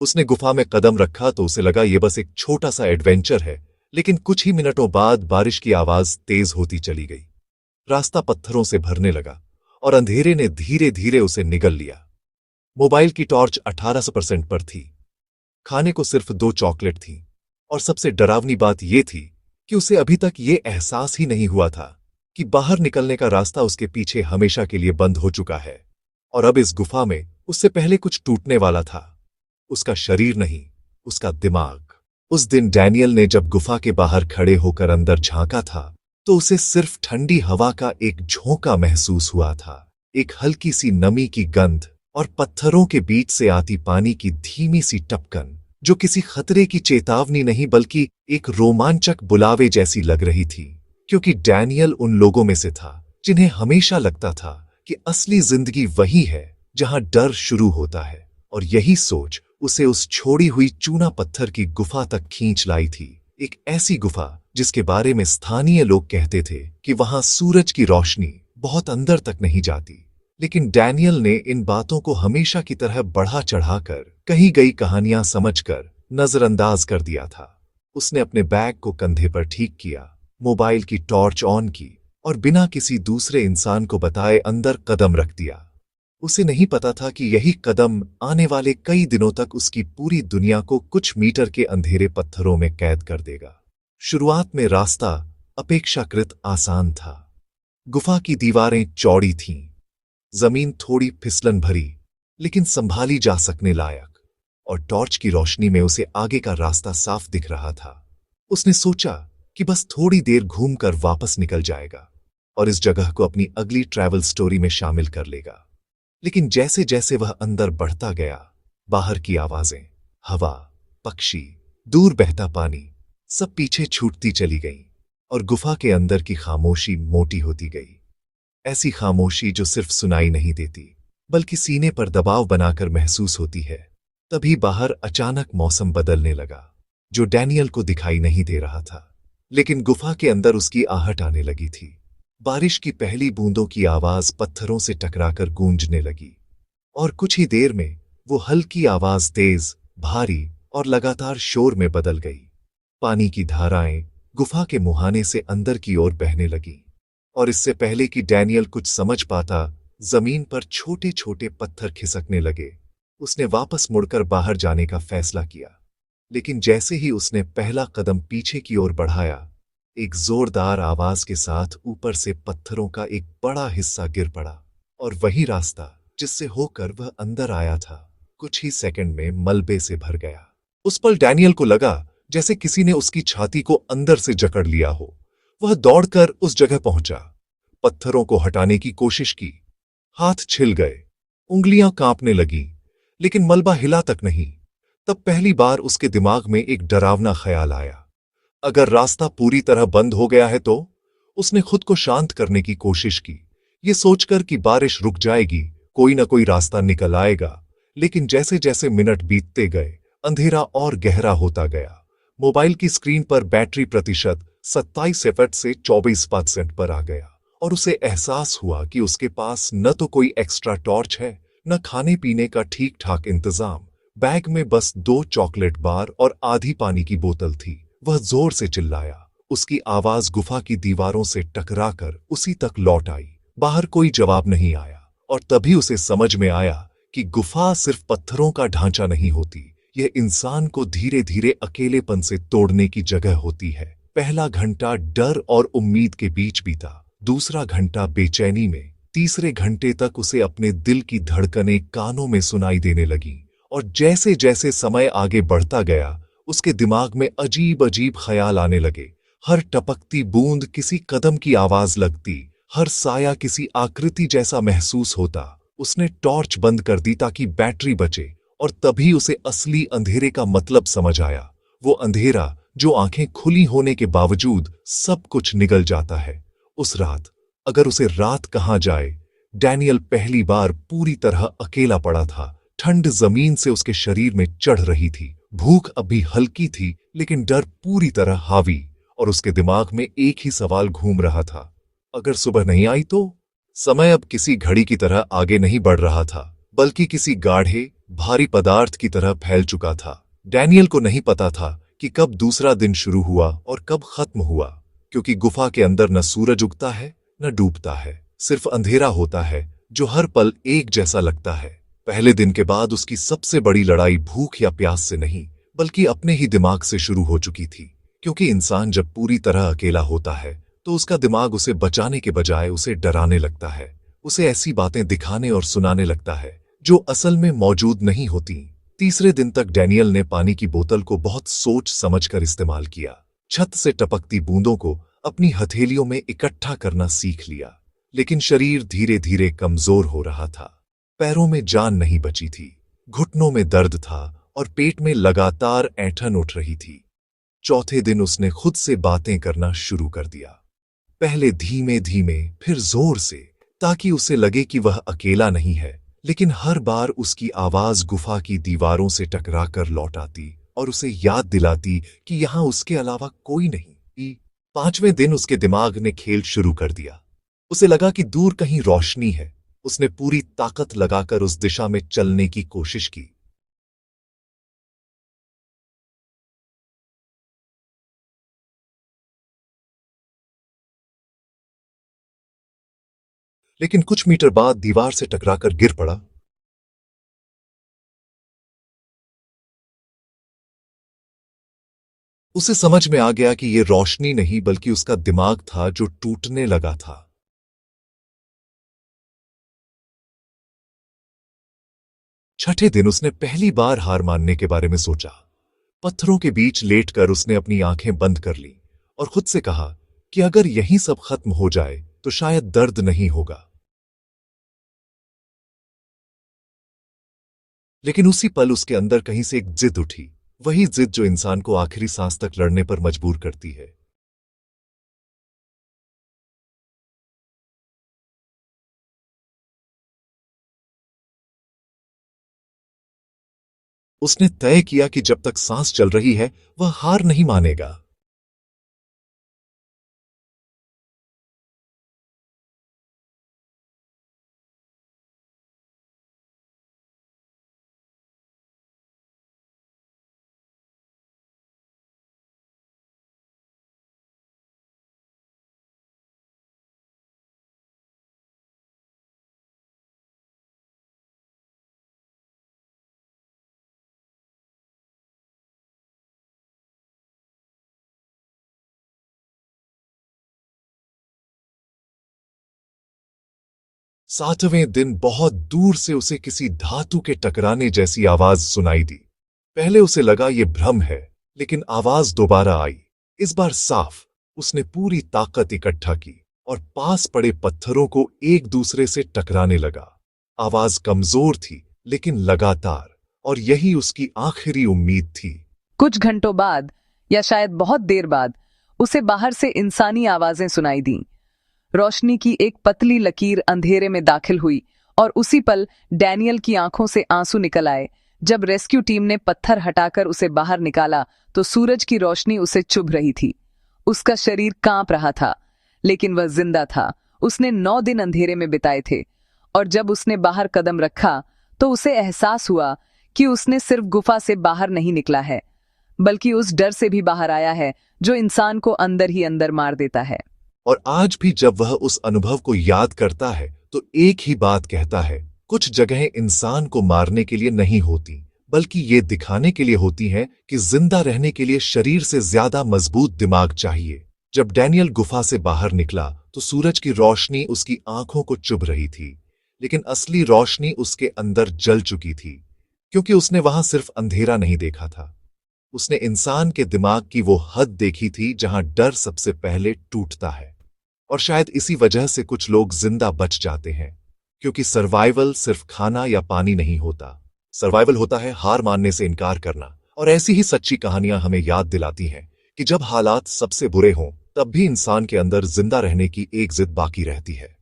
उसने गुफा में कदम रखा तो उसे लगा ये बस एक छोटा सा एडवेंचर है, लेकिन कुछ ही मिनटों बाद बारिश की आवाज तेज होती चली गई। रास्ता पत्थरों से भरने लगा और अंधेरे ने धीरे धीरे उसे निगल लिया। मोबाइल की टॉर्च 18% पर थी। खाने को सिर्फ 2 चॉकलेट थी और सबसे डरावनी बात यह थी कि उसे अभी तक ये एहसास ही नहीं हुआ था कि बाहर निकलने का रास्ता उसके पीछे हमेशा के लिए बंद हो चुका है। और अब इस गुफा में उससे पहले कुछ टूटने वाला था। उसका शरीर नहीं, उसका दिमाग। उस दिन डैनियल ने जब गुफा के बाहर खड़े होकर अंदर झांका था तो उसे सिर्फ ठंडी हवा का एक झोंका महसूस हुआ था, एक हल्की सी नमी की गंध और पत्थरों के बीच से आती पानी की धीमी सी टपकन, जो किसी खतरे की चेतावनी नहीं बल्कि एक रोमांचक बुलावे जैसी लग रही थी। क्योंकि डैनियल उन लोगों में से था जिन्हें हमेशा लगता था कि असली जिंदगी वही है जहां डर शुरू होता है, और यही सोच उसे उस छोड़ी हुई चूना पत्थर की गुफा तक खींच लाई थी। एक ऐसी गुफा जिसके बारे में स्थानीय लोग कहते थे कि वहां सूरज की रोशनी बहुत अंदर तक नहीं जाती, लेकिन डैनियल ने इन बातों को हमेशा की तरह बढ़ा चढ़ाकर कही गई कहानियां समझकर नजरअंदाज कर दिया था। उसने अपने बैग को कंधे पर ठीक किया, मोबाइल की टॉर्च ऑन की और बिना किसी दूसरे इंसान को बताए अंदर कदम रख दिया। उसे नहीं पता था कि यही कदम आने वाले कई दिनों तक उसकी पूरी दुनिया को कुछ मीटर के अंधेरे पत्थरों में कैद कर देगा। शुरुआत में रास्ता अपेक्षाकृत आसान था। गुफा की दीवारें चौड़ी थीं, जमीन थोड़ी फिसलन भरी लेकिन संभाली जा सकने लायक, और टॉर्च की रोशनी में उसे आगे का रास्ता साफ दिख रहा था। उसने सोचा कि बस थोड़ी देर घूमकर वापस निकल जाएगा और इस जगह को अपनी अगली ट्रैवल स्टोरी में शामिल कर लेगा। लेकिन जैसे जैसे वह अंदर बढ़ता गया, बाहर की आवाजें, हवा, पक्षी, दूर बहता पानी, सब पीछे छूटती चली गईं और गुफा के अंदर की खामोशी मोटी होती गई। ऐसी खामोशी जो सिर्फ सुनाई नहीं देती बल्कि सीने पर दबाव बनाकर महसूस होती है। तभी बाहर अचानक मौसम बदलने लगा, जो डैनियल को दिखाई नहीं दे रहा था, लेकिन गुफा के अंदर उसकी आहट आने लगी थी। बारिश की पहली बूंदों की आवाज पत्थरों से टकराकर गूंजने लगी और कुछ ही देर में वो हल्की आवाज तेज, भारी और लगातार शोर में बदल गई। पानी की धाराएं गुफा के मुहाने से अंदर की ओर बहने लगीं और इससे पहले कि डैनियल कुछ समझ पाता, जमीन पर छोटे छोटे पत्थर खिसकने लगे। उसने वापस मुड़कर बाहर जाने का फैसला किया, लेकिन जैसे ही उसने पहला कदम पीछे की ओर बढ़ाया, एक जोरदार आवाज के साथ ऊपर से पत्थरों का एक बड़ा हिस्सा गिर पड़ा और वही रास्ता जिससे होकर वह अंदर आया था कुछ ही सेकंड में मलबे से भर गया। उस पल डैनियल को लगा जैसे किसी ने उसकी छाती को अंदर से जकड़ लिया हो। वह दौड़कर उस जगह पहुंचा, पत्थरों को हटाने की कोशिश की। हाथ छिल गए, उंगलियां कांपने लगीं, लेकिन मलबा हिला तक नहीं। तब पहली बार उसके दिमाग में एक डरावना ख्याल आया। अगर रास्ता पूरी तरह बंद हो गया है तो? उसने खुद को शांत करने की कोशिश की, ये सोचकर कि बारिश रुक जाएगी, कोई ना कोई रास्ता निकल आएगा। लेकिन जैसे जैसे मिनट बीतते गए, अंधेरा और गहरा होता गया। मोबाइल की स्क्रीन पर बैटरी प्रतिशत 27% से 24% पर आ गया और उसे एहसास हुआ कि उसके पास न तो कोई एक्स्ट्रा टॉर्च है, न खाने पीने का ठीक ठाक इंतजाम। बैग में बस 2 चॉकलेट बार और आधी पानी की बोतल थी। वह जोर से चिल्लाया, उसकी आवाज गुफा की दीवारों से टकराकर उसी तक लौट आई। बाहर कोई जवाब नहीं आया और तभी उसे समझ में आया कि गुफा सिर्फ पत्थरों का ढांचा नहीं होती, यह इंसान को धीरे धीरे अकेलेपन से तोड़ने की जगह होती है। पहला घंटा डर और उम्मीद के बीच बीता, दूसरा घंटा बेचैनी में, तीसरे घंटे तक उसे अपने दिल की धड़कनें कानों में सुनाई देने लगीं और जैसे जैसे समय आगे बढ़ता गया, उसके दिमाग में अजीब अजीब ख्याल आने लगे। हर टपकती बूंद किसी कदम की आवाज लगती, हर साया किसी आकृति जैसा महसूस होता। उसने टॉर्च बंद कर दी ताकि बैटरी बचे और तभी उसे असली अंधेरे का मतलब समझ आया। वो अंधेरा जो आंखें खुली होने के बावजूद सब कुछ निगल जाता है। उस रात, अगर उसे रात कहा जाए, डैनियल पहली बार पूरी तरह अकेला पड़ा था। ठंड जमीन से उसके शरीर में चढ़ रही थी, भूख अभी हल्की थी लेकिन डर पूरी तरह हावी, और उसके दिमाग में एक ही सवाल घूम रहा था, अगर सुबह नहीं आई तो? समय अब किसी घड़ी की तरह आगे नहीं बढ़ रहा था, बल्कि किसी गाढ़े भारी पदार्थ की तरह फैल चुका था। डैनियल को नहीं पता था कि कब दूसरा दिन शुरू हुआ और कब खत्म हुआ, क्योंकि गुफा के अंदर न सूरज उगता है न डूबता है, सिर्फ अंधेरा होता है जो हर पल एक जैसा लगता है। पहले दिन के बाद उसकी सबसे बड़ी लड़ाई भूख या प्यास से नहीं, बल्कि अपने ही दिमाग से शुरू हो चुकी थी, क्योंकि इंसान जब पूरी तरह अकेला होता है तो उसका दिमाग उसे बचाने के बजाय उसे डराने लगता है, उसे ऐसी बातें दिखाने और सुनाने लगता है जो असल में मौजूद नहीं होती। तीसरे दिन तक डैनियल ने पानी की बोतल को बहुत सोच समझकर इस्तेमाल किया, छत से टपकती बूंदों को अपनी हथेलियों में इकट्ठा करना सीख लिया, लेकिन शरीर धीरे धीरे कमजोर हो रहा था। पैरों में जान नहीं बची थी, घुटनों में दर्द था और पेट में लगातार ऐंठन उठ रही थी। चौथे दिन उसने खुद से बातें करना शुरू कर दिया, पहले धीमे धीमे फिर जोर से, ताकि उसे लगे कि वह अकेला नहीं है। लेकिन हर बार उसकी आवाज गुफा की दीवारों से टकराकर लौट आती और उसे याद दिलाती कि यहां उसके अलावा कोई नहीं। पांचवें दिन उसके दिमाग ने खेल शुरू कर दिया। उसे लगा कि दूर कहीं रोशनी है। उसने पूरी ताकत लगाकर उस दिशा में चलने की कोशिश की। लेकिन कुछ मीटर बाद दीवार से टकराकर गिर पड़ा। उसे समझ में आ गया कि यह रोशनी नहीं बल्कि उसका दिमाग था जो टूटने लगा था। छठे दिन उसने पहली बार हार मानने के बारे में सोचा। पत्थरों के बीच लेटकर उसने अपनी आंखें बंद कर ली और खुद से कहा कि अगर यही सब खत्म हो जाए तो शायद दर्द नहीं होगा। लेकिन उसी पल उसके अंदर कहीं से एक जिद उठी, वही जिद जो इंसान को आखिरी सांस तक लड़ने पर मजबूर करती है। उसने तय किया कि जब तक सांस चल रही है वह हार नहीं मानेगा। सातवें दिन बहुत दूर से उसे किसी धातु के टकराने जैसी आवाज सुनाई दी। पहले उसे लगा ये भ्रम है, लेकिन आवाज दोबारा आई, इस बार साफ। उसने पूरी ताकत इकट्ठा की और पास पड़े पत्थरों को एक दूसरे से टकराने लगा। आवाज कमजोर थी लेकिन लगातार, और यही उसकी आखिरी उम्मीद थी। कुछ घंटों बाद, या शायद बहुत देर बाद, उसे बाहर से इंसानी आवाजें सुनाई दीं। रोशनी की एक पतली लकीर अंधेरे में दाखिल हुई और उसी पल डैनियल की आंखों से आंसू निकल आए। जब रेस्क्यू टीम ने पत्थर हटाकर उसे बाहर निकाला तो सूरज की रोशनी उसे चुभ रही थी। उसका शरीर कांप रहा था, लेकिन वह जिंदा था। उसने 9 दिन अंधेरे में बिताए थे, और जब उसने बाहर कदम रखा तो उसे एहसास हुआ कि उसने सिर्फ गुफा से बाहर नहीं निकला है, बल्कि उस डर से भी बाहर आया है जो इंसान को अंदर ही अंदर मार देता है। और आज भी जब वह उस अनुभव को याद करता है तो एक ही बात कहता है, कुछ जगहें इंसान को मारने के लिए नहीं होती, बल्कि ये दिखाने के लिए होती हैं कि जिंदा रहने के लिए शरीर से ज्यादा मजबूत दिमाग चाहिए। जब डैनियल गुफा से बाहर निकला तो सूरज की रोशनी उसकी आंखों को चुभ रही थी, लेकिन असली रोशनी उसके अंदर जल चुकी थी, क्योंकि उसने वहां सिर्फ अंधेरा नहीं देखा था, उसने इंसान के दिमाग की वो हद देखी थी जहां डर सबसे पहले टूटता है। और शायद इसी वजह से कुछ लोग जिंदा बच जाते हैं, क्योंकि सर्वाइवल सिर्फ खाना या पानी नहीं होता। सर्वाइवल होता है हार मानने से इनकार करना। और ऐसी ही सच्ची कहानियां हमें याद दिलाती हैं कि जब हालात सबसे बुरे हों तब भी इंसान के अंदर जिंदा रहने की एक जिद बाकी रहती है।